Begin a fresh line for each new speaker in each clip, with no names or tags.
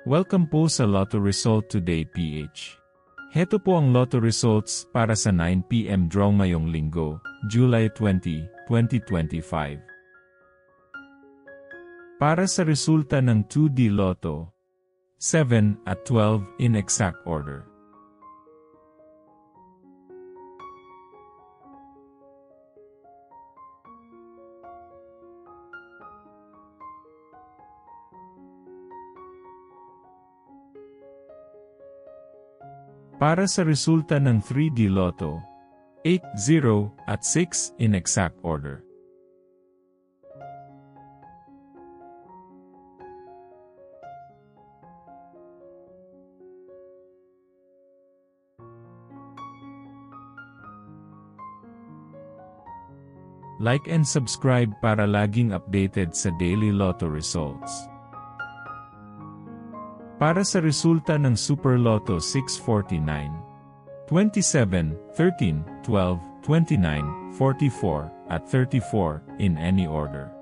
Welcome po sa Lotto Result Today PH. Heto po ang Lotto Results para sa 9 PM draw ngayong linggo, July 20, 2025. Para sa resulta ng 2D Lotto, 7 at 12 in exact order. Para sa resulta ng 3D Lotto, 8, 0, at 6 in exact order. Like and subscribe para laging updated sa daily Lotto results. Para sa resulta ng Super Lotto 649, 27, 13, 12, 29, 44, at 34 in any order.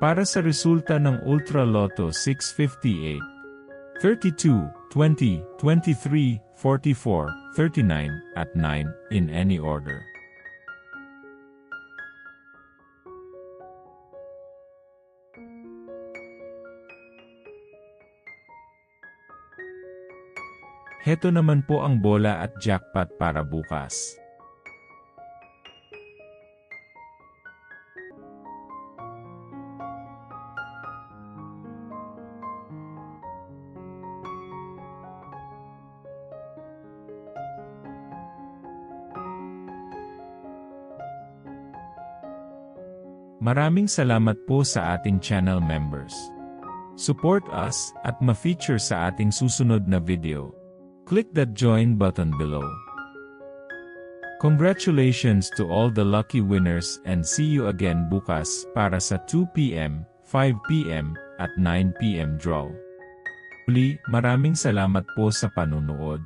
Para sa resulta ng Ultra Lotto 658, 32, 20, 23, 44, 39, at 9 in any order. Heto naman po ang bola at jackpot para bukas. Maraming salamat po sa ating channel members. Support us at ma-feature sa ating susunod na video. Click that join button below. Congratulations to all the lucky winners and see you again bukas para sa 2 PM, 5 PM, at 9 PM draw. Uli, maraming salamat po sa panunood.